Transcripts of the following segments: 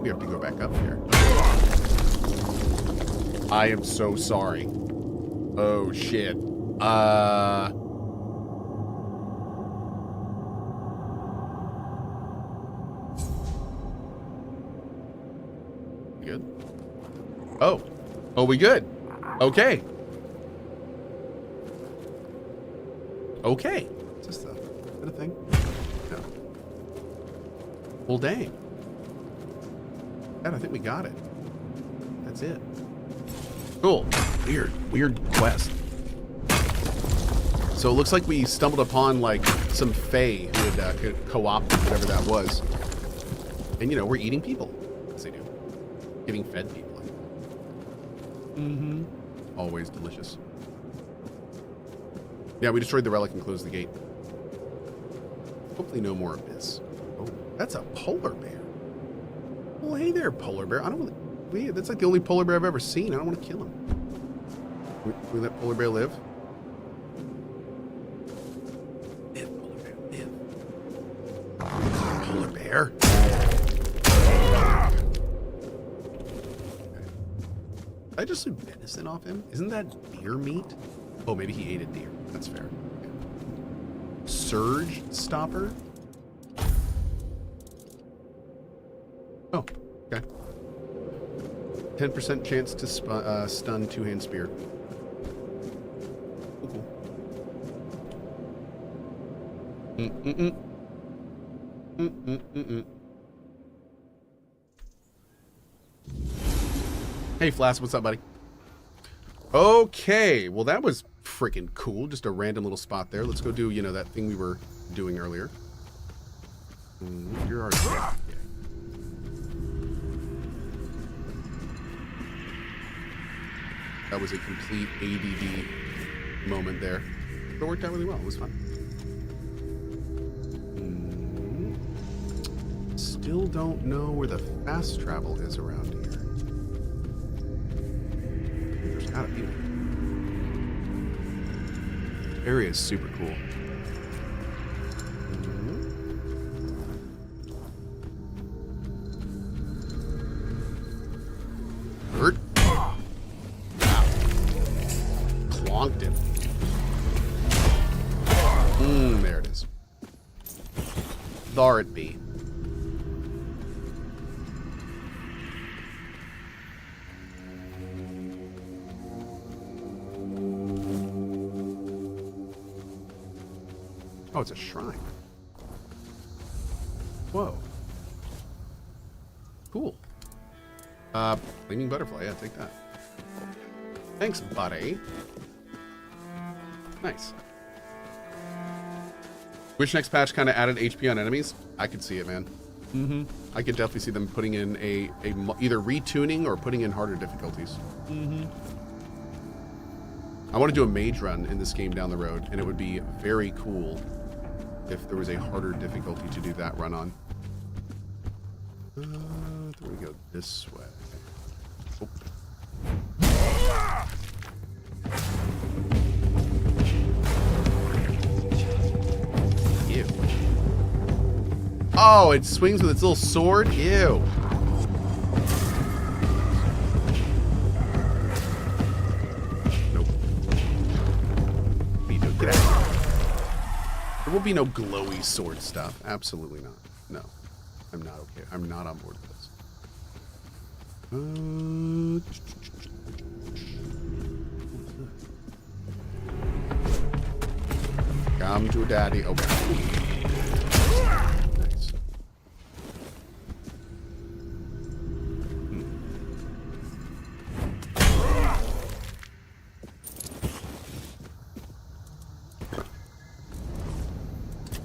we have to go back up here. I am so sorry. Oh, shit. We good? Oh. Oh, we good. Okay. Okay. Is this a thing? No. Well, dang. And I think we got it. That's it. Cool. Weird quest. So it looks like we stumbled upon like some fae who had co-opted whatever that was. And you know, we're eating people. As they do. Getting fed people. Mm-hmm. Always delicious. Yeah, we destroyed the relic and closed the gate. Hopefully no more of this. Oh, that's a polar bear. Well, hey there, polar bear. I don't want to... That's like the only polar bear I've ever seen. I don't want to kill him. Can we let polar bear live? Live, polar bear, live. Polar bear. Did I just do venison off him? Isn't that deer meat? Oh, maybe he ate a deer. That's fair. Okay. Surge stopper? Oh, okay. 10% chance to stun two-hand spear. Cool. Hey, Flask, what's up, buddy? Okay, well, that was freaking cool. Just a random little spot there. Let's go do, you know, that thing we were doing earlier. You're our... Yeah. That was a complete ADD moment there. But it worked out really well. It was fun. Still don't know where the fast travel is around here. There's gotta be one. The area is super cool. Hurt. Clonked him. There it is. Thar it be. Oh, it's a shrine. Whoa. Cool. Flaming butterfly. Yeah, take that. Thanks, buddy. Nice. Wish next patch kind of added HP on enemies. I could see it, man. I could definitely see them putting in a either retuning or putting in harder difficulties. I want to do a mage run in this game down the road, and it would be very cool if there was a harder difficulty to do that run on. Then we go this way. Oh. Ew. Oh, it swings with its little sword? Ew. Nope. Get out of here. There will be no glowy sword stuff. Absolutely not. No. I'm not okay. I'm not on board with this. Come to daddy. Okay. Nice.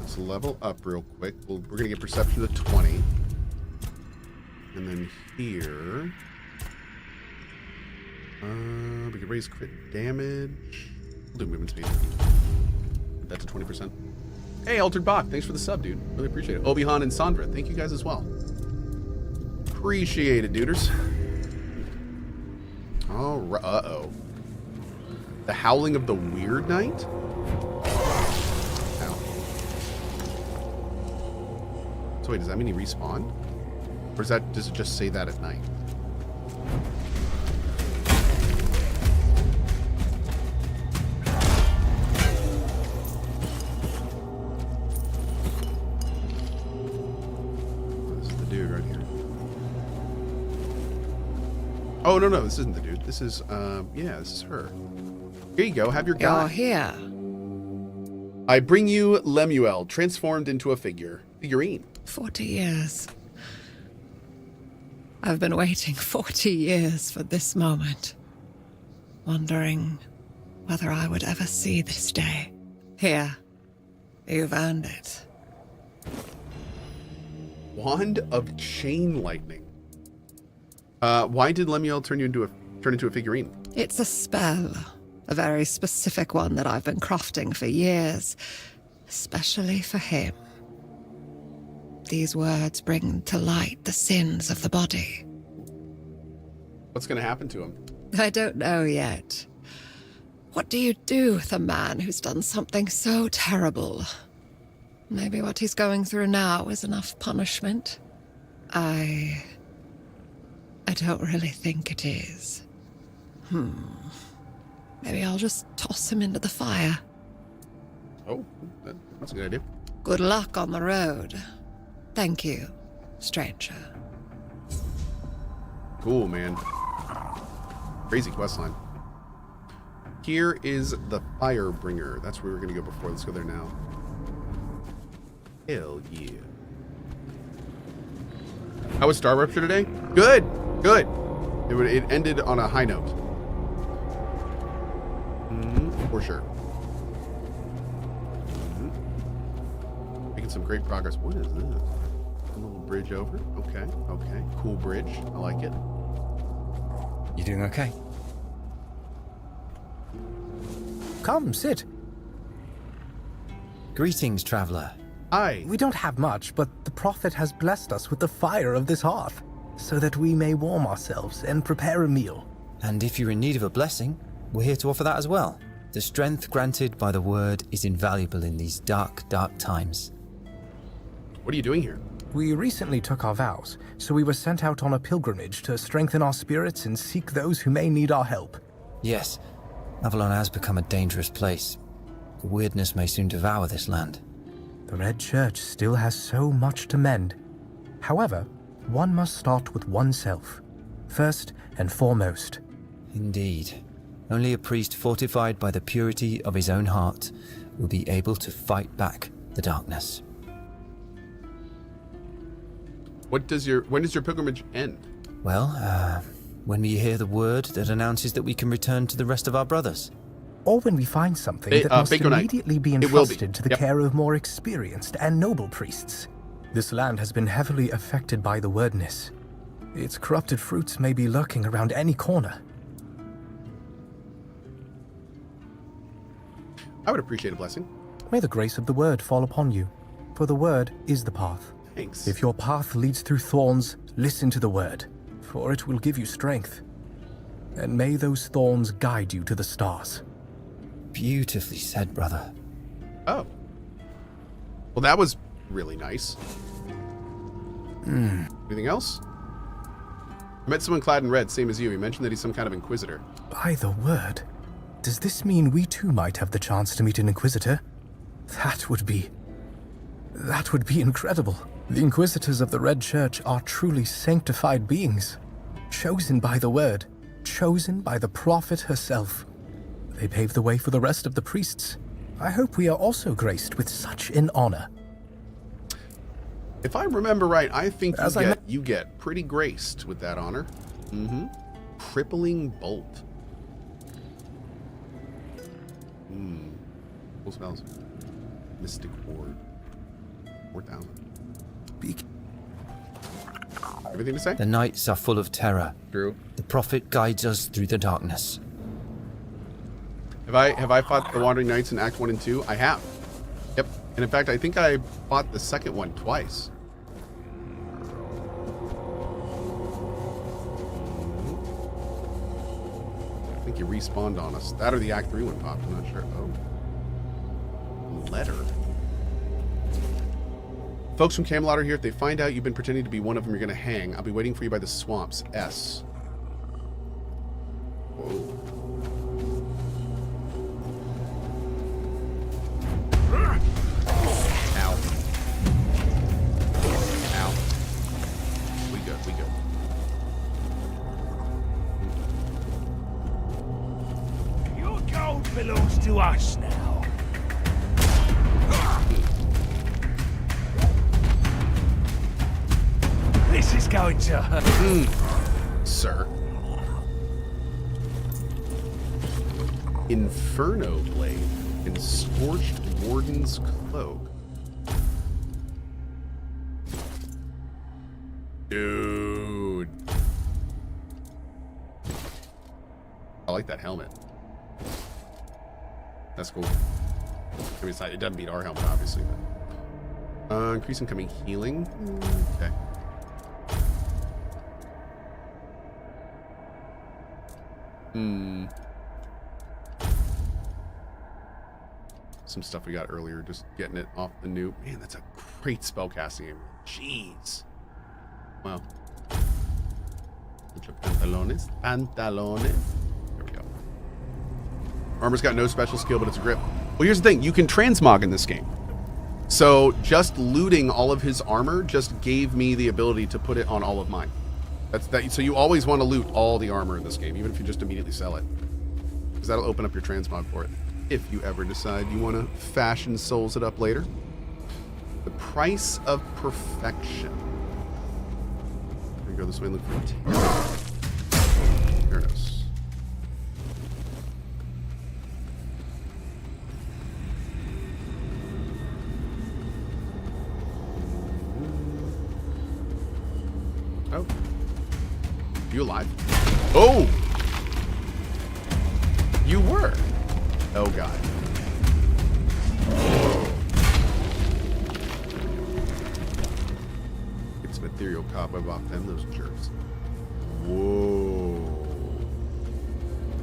Let's level up real quick. We're going to get perception to 20. And then here... we can raise crit damage. We'll do movement speed. Put that to 20%. Hey, Altered Bach, thanks for the sub, dude. Really appreciate it. Obi-Han and Sandra, thank you guys as well. Appreciate it, duders. All right. Uh-oh. The Howling of the Weird Knight? Ow. So wait, does that mean he respawned? Or does it just say that at night? This is the dude right here. Oh, no, this isn't the dude. This is, yeah, this is her. Here you go. Have your guy. You're here. I bring you Lemuel, transformed into a figurine. 40 years. I've been waiting 40 years for this moment. Wondering whether I would ever see this day. Here. You've earned it. Wand of Chain Lightning. Why did Lemuel turn into a figurine? It's a spell. A very specific one that I've been crafting for years. Especially for him. These words bring to light the sins of the body. What's going to happen to him? I don't know yet. What do you do with a man who's done something so terrible? Maybe what he's going through now is enough punishment. I don't really think it is. Maybe I'll just toss him into the fire. Oh, that's a good idea. Good luck on the road. Thank you, stranger. Cool, man. Crazy questline. Here is the Firebringer. That's where we're going to go before. Let's go there now. Hell yeah. How was Star Rupture today? Good. It ended on a high note. For sure. Making some great progress. What is this? A little bridge over. Okay. Cool bridge. I like it. You doing okay? Come, sit. Greetings, traveler. Hi. We don't have much, but the Prophet has blessed us with the fire of this hearth, so that we may warm ourselves and prepare a meal. And if you're in need of a blessing, we're here to offer that as well. The strength granted by the word is invaluable in these dark, dark times. What are you doing here? We recently took our vows, so we were sent out on a pilgrimage to strengthen our spirits and seek those who may need our help. Yes, Avalon has become a dangerous place. The weirdness may soon devour this land. The Red Church still has so much to mend. However, one must start with oneself, first and foremost. Indeed. Only a priest fortified by the purity of his own heart will be able to fight back the darkness. When does your pilgrimage end? Well, when we hear the word that announces that we can return to the rest of our brothers. Or when we find something that must Bingo night. immediately be entrusted to the care of more experienced and noble priests. This land has been heavily affected by the wordness. Its corrupted fruits may be lurking around any corner. I would appreciate a blessing. May the grace of the word fall upon you, for the word is the path. Thanks. If your path leads through thorns, listen to the word, for it will give you strength. And may those thorns guide you to the stars. Beautifully said, brother. Oh. Well, that was really nice. Anything else? I met someone clad in red, same as you. He mentioned that he's some kind of inquisitor. By the word, does this mean we too might have the chance to meet an inquisitor? That would be incredible. The inquisitors of the Red Church are truly sanctified beings, chosen by the word, chosen by the prophet herself. They pave the way for the rest of the priests. I hope we are also graced with such an honor. If I remember right, I think you get pretty graced with that honor. Crippling bolt. Cool spells. Mystic ward. 4,000. Everything to say? The nights are full of terror. True. The prophet guides us through the darkness. Have I fought the Wandering Knights in Act 1 and 2? I have. Yep. And in fact, I think I fought the second one twice. I think you respawned on us. That or the Act 3 one popped. I'm not sure. Oh. Letter. Folks from Camelot are here. If they find out you've been pretending to be one of them, you're going to hang. I'll be waiting for you by the swamps. S. Whoa. Ow. Ow. We good, we good. Your gold belongs to us now. This is going to hurt. Sir. Inferno Blade and Scorched Warden's Cloak. Dude. I like that helmet. That's cool. I mean, it's not, it doesn't beat our helmet, obviously, but... increase incoming healing. Okay. Some stuff we got earlier, just getting it off the new. Man, that's a great spellcasting game. Jeez. Wow. Pantalones. Pantalones. There we go. Armor's got no special skill, but it's a grip. Well, here's the thing. You can transmog in this game. So just looting all of his armor just gave me the ability to put it on all of mine. That's that. So you always want to loot all the armor in this game, even if you just immediately sell it, because that'll open up your transmog for it. If you ever decide you want to fashion souls it up later. The price of perfection. We're gonna go this way and look for Theranos. Oh. You alive? Oh! You were. Oh, God. Get some ethereal cobweb off them, those jerks. Whoa.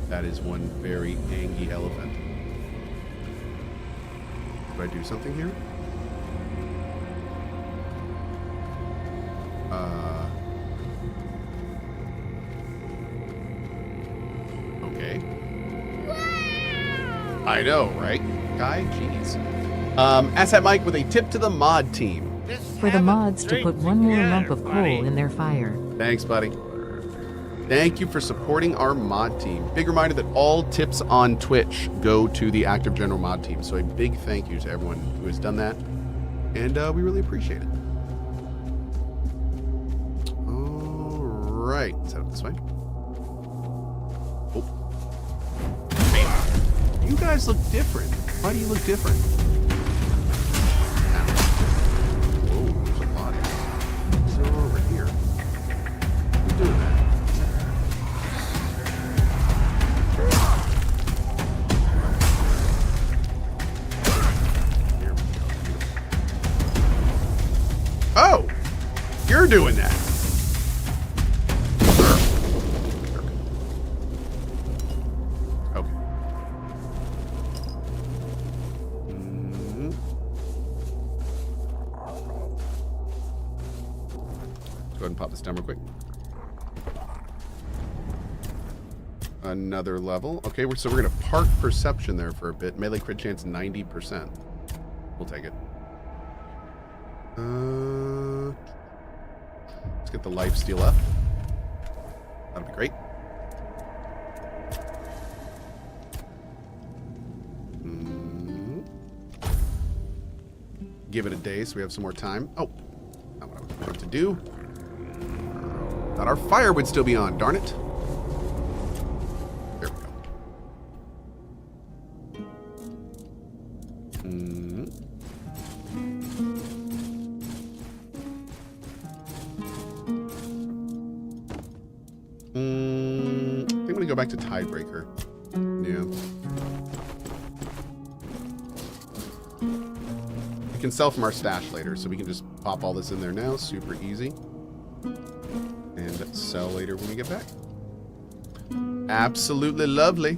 That is one very angry elephant. Do I do something here? Okay. I know, right? Guy, jeez. Asset Mike with a tip to the mod team. For the mods to put one more lump of coal in their fire. Thanks, buddy. Thank you for supporting our mod team. Big reminder that all tips on Twitch go to the Active General mod team. So a big thank you to everyone who has done that. And we really appreciate it. All right. Let's head up this way. Oh. Man, you guys look different. Why do you look different? Whoa, there's a lot of them. So over here. Who's doing that? Oh! You're doing that. Okay. Let's go ahead and pop this down real quick. Another level. Okay, so we're going to park perception there for a bit. Melee crit chance 90%. We'll take it. Let's get the life steal up. That'll be great. Give it a day so we have some more time. Oh, not what I was going to do. Thought our fire would still be on, darn it. There we go. I think I'm gonna go back to Tiebreaker. Yeah. We can sell from our stash later, so we can just pop all this in there now. Super easy. And sell later when we get back. Absolutely lovely.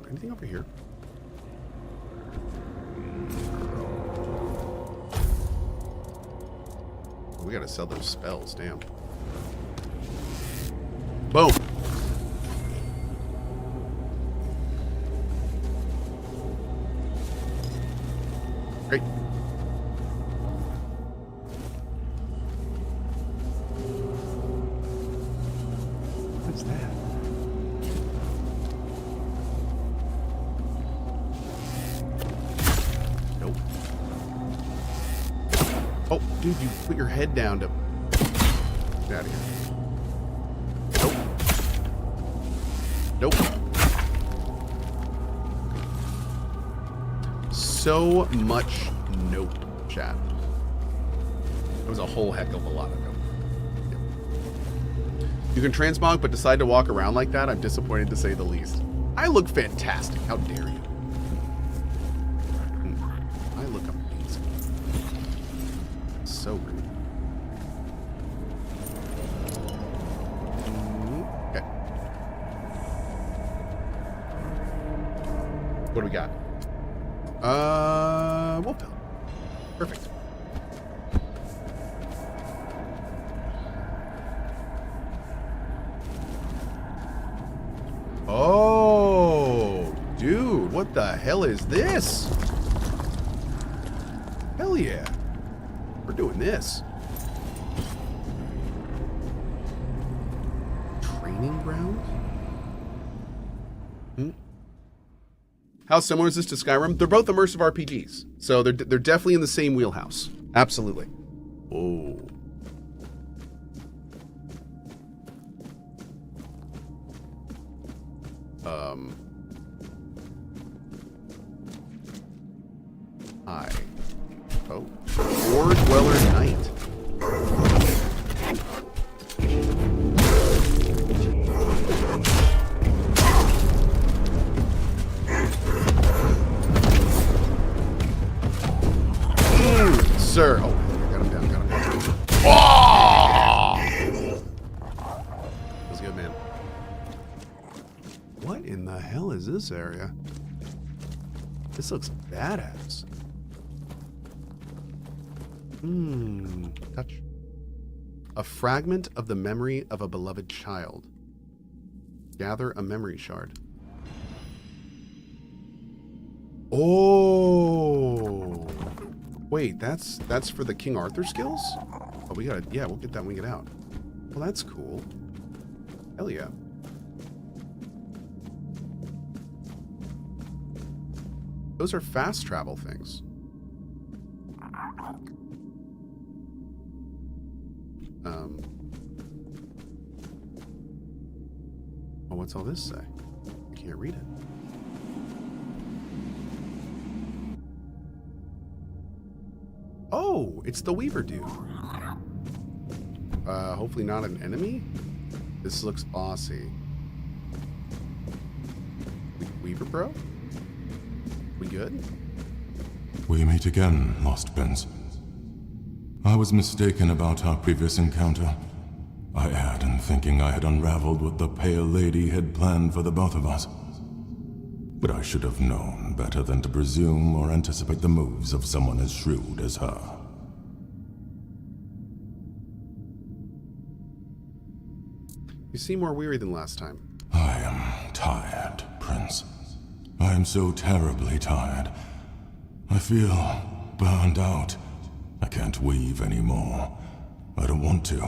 Anything over here? We gotta sell those spells, damn. Boom. Great. What's that? Nope. Oh, dude, you put your head down to... Get out of here. Nope. So much nope, chat. That was a whole heck of a lot of nope. Yep. You can transmog, but decide to walk around like that? I'm disappointed to say the least. I look fantastic. How dare you? I look amazing. So rude. Okay. What do we got? Wolf pill. Perfect. Oh, dude, what the hell is this? Hell yeah. We're doing this. Training ground? How similar is this to Skyrim? They're both immersive RPGs, so they're definitely in the same wheelhouse. Absolutely. Oh. Hi. Oh. Ore Dweller Knight. Sir. Oh, got him down, got him down. Oh! That was good, man. What in the hell is this area? This looks badass. Touch. A fragment of the memory of a beloved child. Gather a memory shard. Oh! Wait, that's for the King Arthur skills? Oh, we gotta, yeah, we'll get that when we get out. Well, that's cool. Hell yeah. Those are fast travel things. Oh, what's all this say? I can't read it. Oh, it's the Weaver dude. Hopefully not an enemy. This looks bossy. Weaver bro? We good? We meet again, Lost Prince. I was mistaken about our previous encounter. I erred in thinking I had unraveled what the Pale Lady had planned for the both of us. But I should have known better than to presume or anticipate the moves of someone as shrewd as her. You seem more weary than last time. I am tired, Prince. I am so terribly tired. I feel burned out. I can't weave anymore. I don't want to.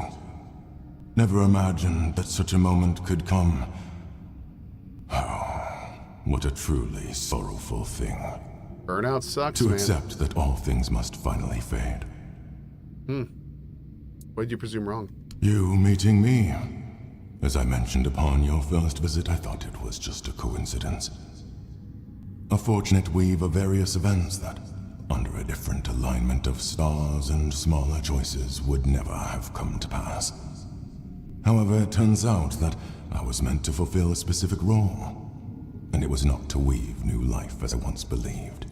Never imagined that such a moment could come. Oh, what a truly sorrowful thing. Burnout sucks, to man. accept that all things must finally fade. What did you presume wrong? You meeting me. As I mentioned upon your first visit, I thought it was just a coincidence. A fortunate weave of various events that, under a different alignment of stars and smaller choices, would never have come to pass. However, it turns out that I was meant to fulfill a specific role, and it was not to weave new life as I once believed.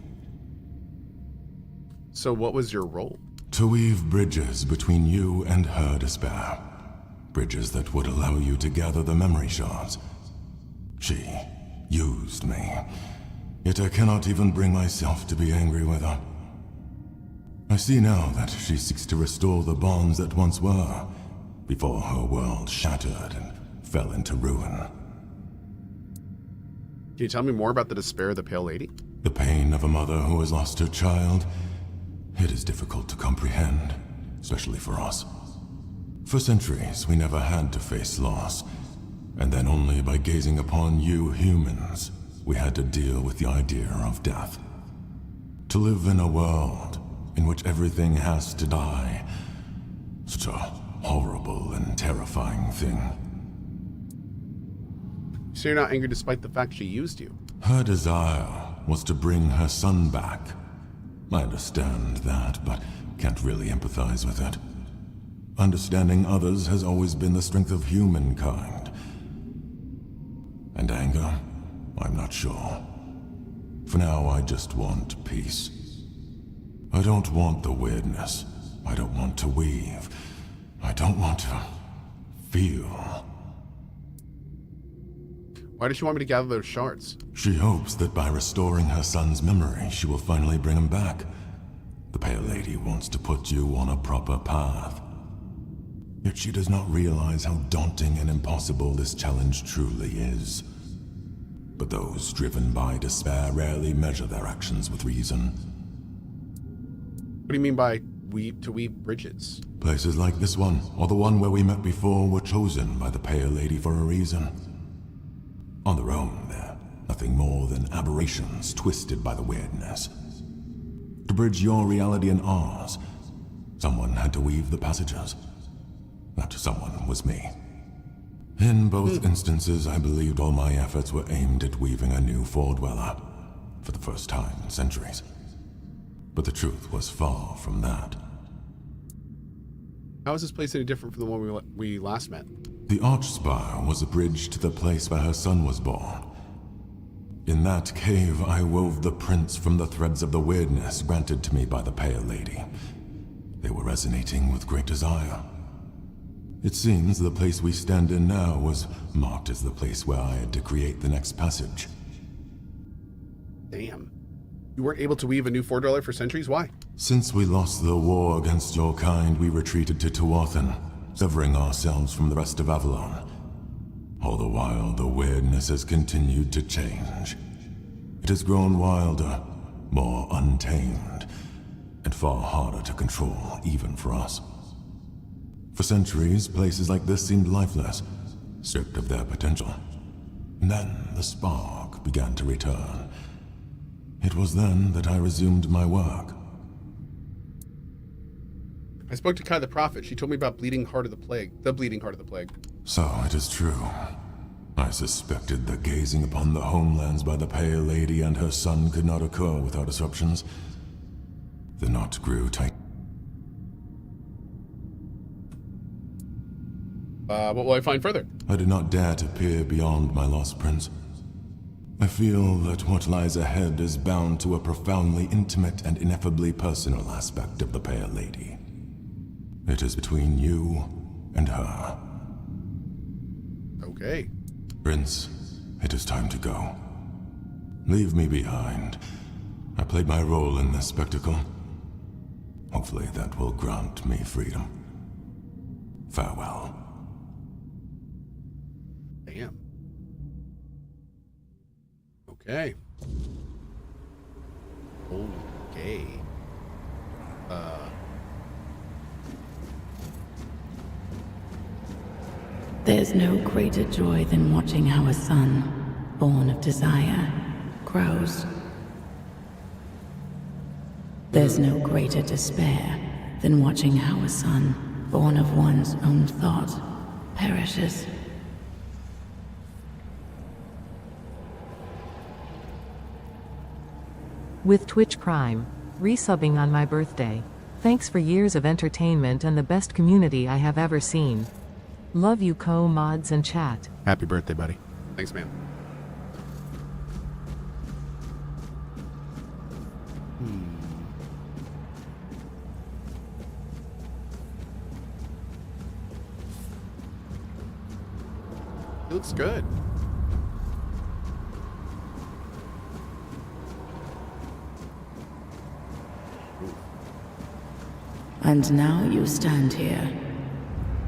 So what was your role? To weave bridges between you and her despair. Bridges that would allow you to gather the memory shards. She used me. Yet I cannot even bring myself to be angry with her. I see now that she seeks to restore the bonds that once were, before her world shattered and fell into ruin. Can you tell me more about the despair of the Pale Lady? The pain of a mother who has lost her child, it is difficult to comprehend, especially for us. For centuries, we never had to face loss, and then only by gazing upon you humans, we had to deal with the idea of death. To live in a world in which everything has to die, such a horrible and terrifying thing. So you're not angry despite the fact she used you? Her desire was to bring her son back. I understand that, but can't really empathize with it. Understanding others has always been the strength of humankind. And anger? I'm not sure. For now, I just want peace. I don't want the weirdness. I don't want to weave. I don't want to feel. Why does she want me to gather those shards? She hopes that by restoring her son's memory, she will finally bring him back. The Pale Lady wants to put you on a proper path. Yet she does not realize how daunting and impossible this challenge truly is. But those driven by despair rarely measure their actions with reason. What do you mean by to weave bridges? Places like this one, or the one where we met before, were chosen by the Pale Lady for a reason. On their own, they're nothing more than aberrations twisted by the weirdness. To bridge your reality and ours, someone had to weave the passages. That someone was me. In both instances, I believed all my efforts were aimed at weaving a new Foredweller, for the first time in centuries. But the truth was far from that. How is this place any different from the one we last met? The Archspire was a bridge to the place where her son was born. In that cave, I wove the prints from the threads of the weirdness granted to me by the Pale Lady. They were resonating with great desire. It seems the place we stand in now was marked as the place where I had to create the next passage. Damn. You weren't able to weave a new Foredweller for centuries? Why? Since we lost the war against your kind, we retreated to Tuathan, severing ourselves from the rest of Avalon. All the while, the weirdness has continued to change. It has grown wilder, more untamed, and far harder to control, even for us. For centuries, places like this seemed lifeless, stripped of their potential. And then the spark began to return. It was then that I resumed my work. I spoke to Kai the Prophet. She told me about bleeding heart of the plague. The bleeding heart of the plague. So it is true. I suspected that gazing upon the homelands by the Pale Lady and her son could not occur without disruptions. The knot grew tight. What will I find further? I did not dare to peer beyond my lost prince. I feel that what lies ahead is bound to a profoundly intimate and ineffably personal aspect of the Pale Lady. It is between you and her. Okay. Prince, it is time to go. Leave me behind. I played my role in this spectacle. Hopefully that will grant me freedom. Farewell. Damn. Okay. Okay. There's no greater joy than watching how a son, born of desire, grows. There's no greater despair than watching how a son, born of one's own thought, perishes. With Twitch Prime, resubbing on my birthday. Thanks for years of entertainment and the best community I have ever seen. Love you, Cohh, mods, and chat. Happy birthday, buddy. Thanks, man. It looks good. And now you stand here,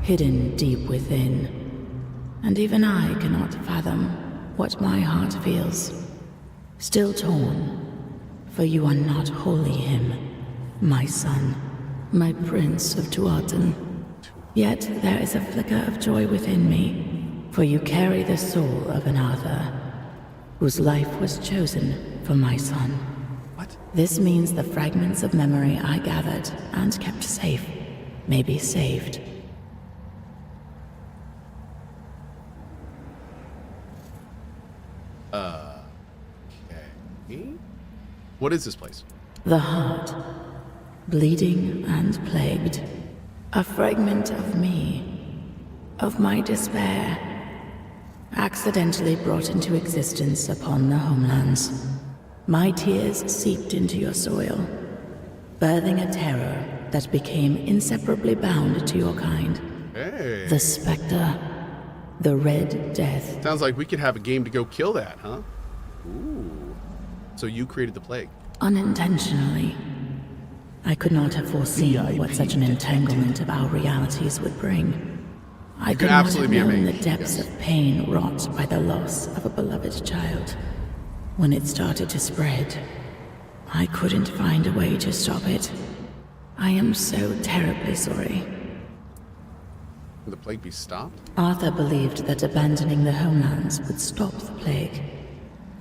hidden deep within. And even I cannot fathom what my heart feels. Still torn, for you are not wholly him, my son, my prince of Tuathan. Yet there is a flicker of joy within me, for you carry the soul of an Arthur, whose life was chosen for my son. What? This means the fragments of memory I gathered and kept safe may be saved. Okay. What is this place? The heart, bleeding and plagued. A fragment of me, of my despair, accidentally brought into existence upon the homelands. My tears seeped into your soil, birthing a terror that became inseparably bound to your kind. Hey. The Spectre, the Red Death. Sounds like we could have a game to go kill that, huh? Ooh. So you created the plague. Unintentionally. I could not have foreseen what such an entanglement of our realities would bring. I could not have known the depths of pain wrought by the loss of a beloved child. When it started to spread, I couldn't find a way to stop it. I am so terribly sorry. Will the plague be stopped? Arthur believed that abandoning the homelands would stop the plague.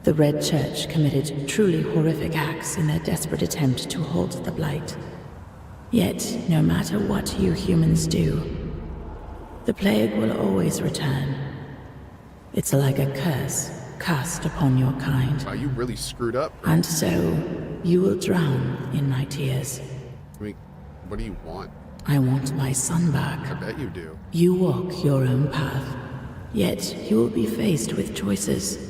The Red Church committed truly horrific acts in their desperate attempt to halt the blight. Yet, no matter what you humans do, the plague will always return. It's like a curse cast upon your kind. Wow, you really screwed up. And so, you will drown in my tears. I mean, what do you want? I want my son back. I bet you do. You walk your own path, yet you will be faced with choices.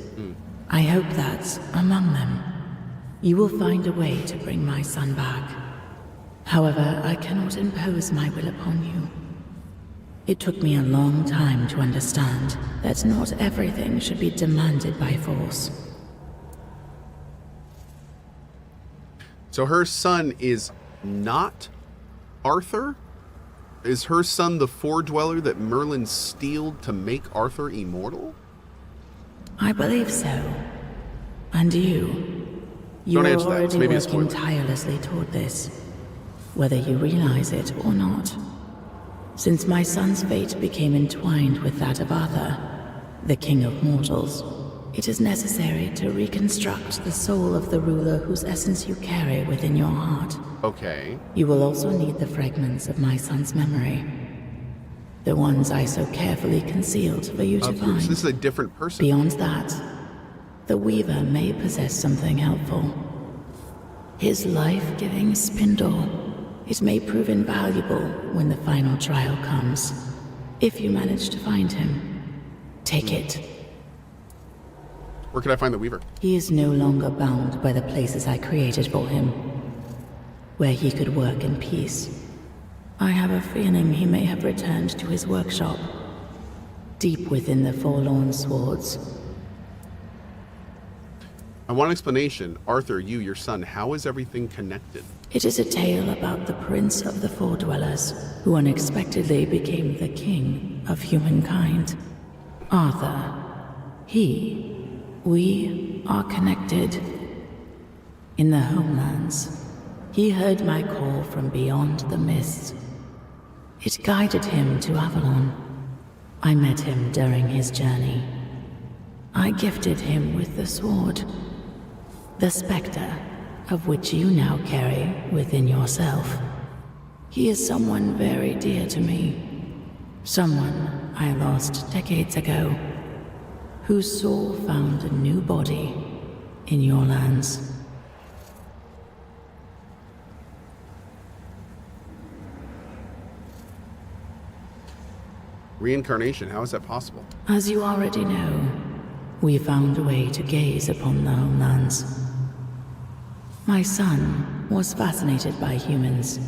I hope that, among them, you will find a way to bring my son back. However, I cannot impose my will upon you. It took me a long time to understand that not everything should be demanded by force. So her son is not Arthur? Is her son the Four-Dweller that Merlin steeled to make Arthur immortal? I believe so. And you Don't are answer that. It's already maybe a working spoiler. tirelessly toward this, whether you realize it or not. Since my son's fate became entwined with that of Arthur, the King of Mortals, it is necessary to reconstruct the soul of the ruler whose essence you carry within your heart. Okay. You will also need the fragments of my son's memory. The ones I so carefully concealed for you to find. This is a different person. Beyond that, the Weaver may possess something helpful. His life-giving spindle. It may prove invaluable when the final trial comes. If you manage to find him, take it. Where can I find the Weaver? He is no longer bound by the places I created for him, where he could work in peace. I have a feeling he may have returned to his workshop, deep within the forlorn swords. I want an explanation. Arthur, you, your son, how is everything connected? It is a tale about the prince of the Four-Dwellers, who unexpectedly became the king of humankind. Arthur, we are connected. In the homelands, he heard my call from beyond the mist. It guided him to Avalon. I met him during his journey. I gifted him with the sword, the Spectre, of which you now carry within yourself. He is someone very dear to me. Someone I lost decades ago, whose soul found a new body in your lands. Reincarnation, how is that possible? As you already know, we found a way to gaze upon the homelands. My son was fascinated by humans.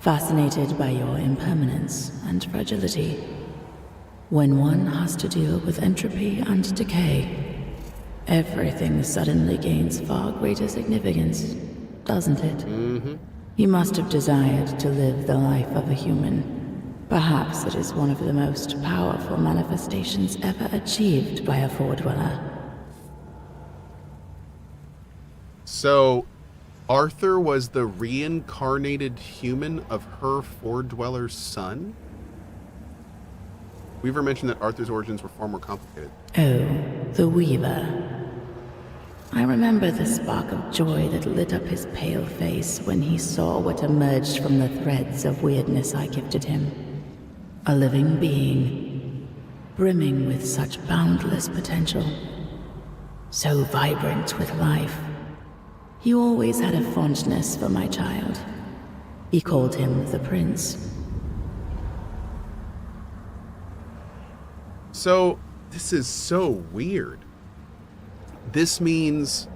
Fascinated by your impermanence and fragility. When one has to deal with entropy and decay, everything suddenly gains far greater significance, doesn't it? He must have desired to live the life of a human. Perhaps it is one of the most powerful manifestations ever achieved by a Foredweller. So, Arthur was the reincarnated human of her Foredweller's son? Weaver mentioned that Arthur's origins were far more complicated. Oh, the Weaver. I remember the spark of joy that lit up his pale face when he saw what emerged from the threads of weirdness I gifted him. A living being, brimming with such boundless potential. So vibrant with life. He always had a fondness for my child. He called him the Prince. So, this is so weird. This means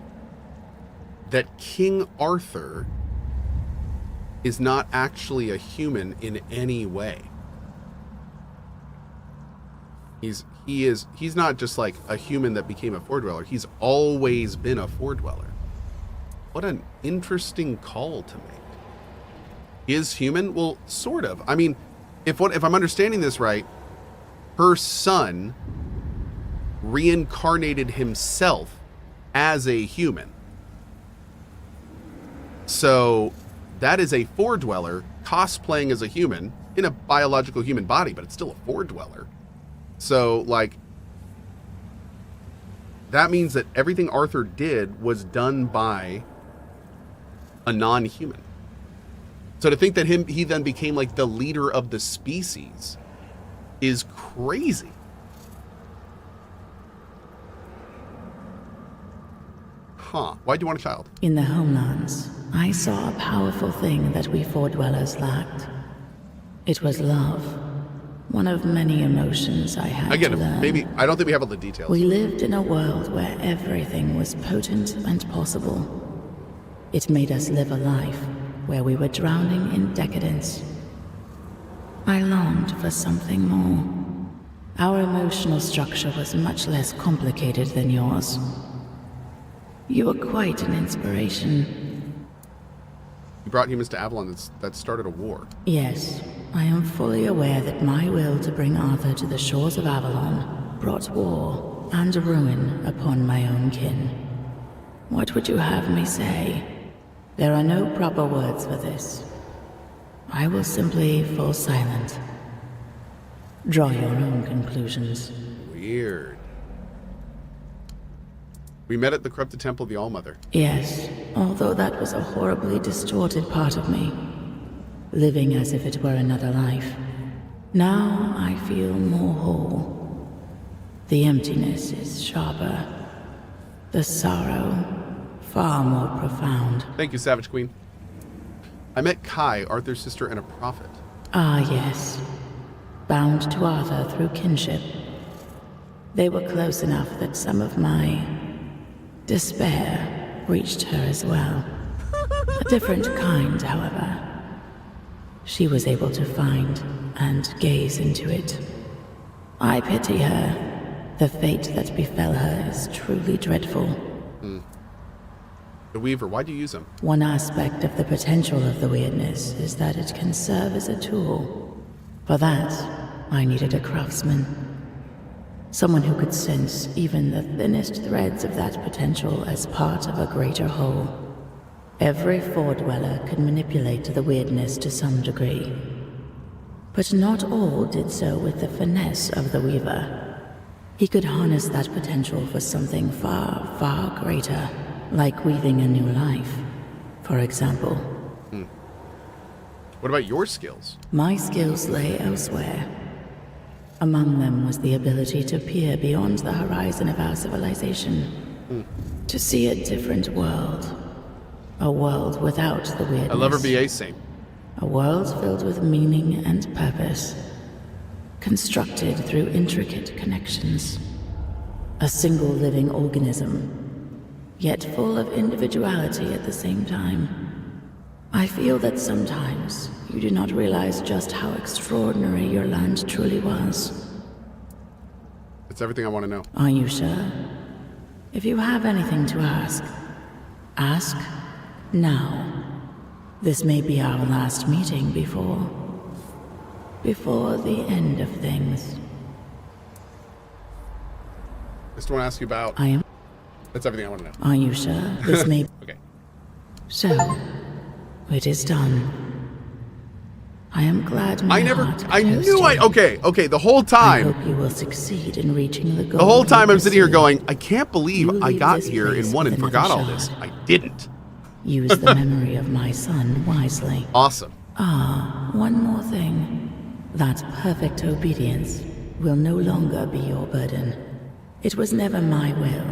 that King Arthur is not actually a human in any way. He's not just like a human that became a Foredweller. He's always been a Foredweller. What an interesting call to make. Is human? Well, sort of. I mean, if I'm understanding this right, her son reincarnated himself as a human. So that is a Foredweller cosplaying as a human in a biological human body, but it's still a Foredweller. So, like, that means that everything Arthur did was done by a non-human. So to think that he then became like the leader of the species is crazy. Huh. Why'd you want a child? In the homelands, I saw a powerful thing that we Foredwellers lacked. It was love. One of many emotions I had to learn. Maybe, I don't think we have all the details. We lived in a world where everything was potent and possible. It made us live a life where we were drowning in decadence. I longed for something more. Our emotional structure was much less complicated than yours. You were quite an inspiration. You brought humans to Avalon that started a war. Yes, I am fully aware that my will to bring Arthur to the shores of Avalon brought war and ruin upon my own kin. What would you have me say? There are no proper words for this. I will simply fall silent. Draw your own conclusions. Weird. We met at the corrupted temple of the Allmother. Yes, although that was a horribly distorted part of me, living as if it were another life. Now I feel more whole. The emptiness is sharper. The sorrow, far more profound. Thank you, Savage Queen. I met Kai, Arthur's sister and a prophet. Ah, yes. Bound to Arthur through kinship. They were close enough that some of my despair reached her as well. A different kind, however. She was able to find and gaze into it. I pity her. The fate that befell her is truly dreadful. The Weaver, why'd you use him? One aspect of the potential of the weirdness is that it can serve as a tool. For that, I needed a craftsman. Someone who could sense even the thinnest threads of that potential as part of a greater whole. Every Foredweller could manipulate the weirdness to some degree. But not all did so with the finesse of the Weaver. He could harness that potential for something far, far greater, like weaving a new life, for example. What about your skills? My skills lay elsewhere. Among them was the ability to peer beyond the horizon of our civilization. To see a different world. A world without the weirdness. I love her BA same. A world filled with meaning and purpose. Constructed through intricate connections. A single living organism, yet full of individuality at the same time. I feel that sometimes you do not realize just how extraordinary your land truly was. That's everything I want to know. Are you sure? If you have anything to ask, ask now. This may be our last meeting before the end of things. Just want to ask you about. I am. That's everything I want to know. Are you sure? This may. Okay. So, it is done. I am glad my heart I close knew to I, you. okay, the whole I time, hope you will succeed in reaching the goal. the whole time you I'm sitting here pursue. going, I can't believe You I leave got this here place in one and with forgot all another this. shard. I didn't. Use the memory of my son wisely. Awesome. Ah, one more thing. That perfect obedience will no longer be your burden. It was never my will,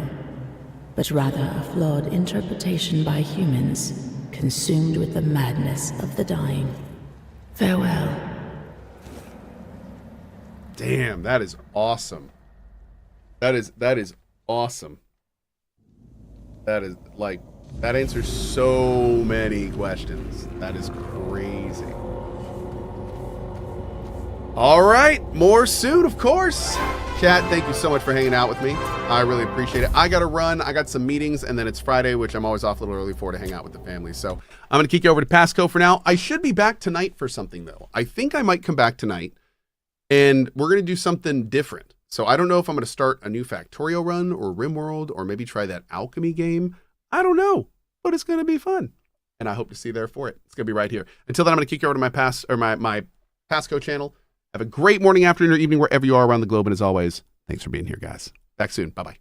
but rather a flawed interpretation by humans, consumed with the madness of the dying. Farewell. Damn, that is awesome. That is awesome. That is like, that answers so many questions. That is crazy. All right, more soon, of course. Chat, thank you so much for hanging out with me. I really appreciate it. I got to run. I got some meetings, and then it's Friday, which I'm always off a little early for to hang out with the family. So I'm going to kick you over to Pasco for now. I should be back tonight for something, though. I think I might come back tonight, and we're going to do something different. So I don't know if I'm going to start a new Factorio run or RimWorld or maybe try that alchemy game. I don't know, but it's going to be fun, and I hope to see you there for it. It's going to be right here. Until then, I'm going to kick you over to my Pasco channel. Have a great morning, afternoon, or evening, wherever you are around the globe. And as always, thanks for being here, guys. Back soon. Bye-bye.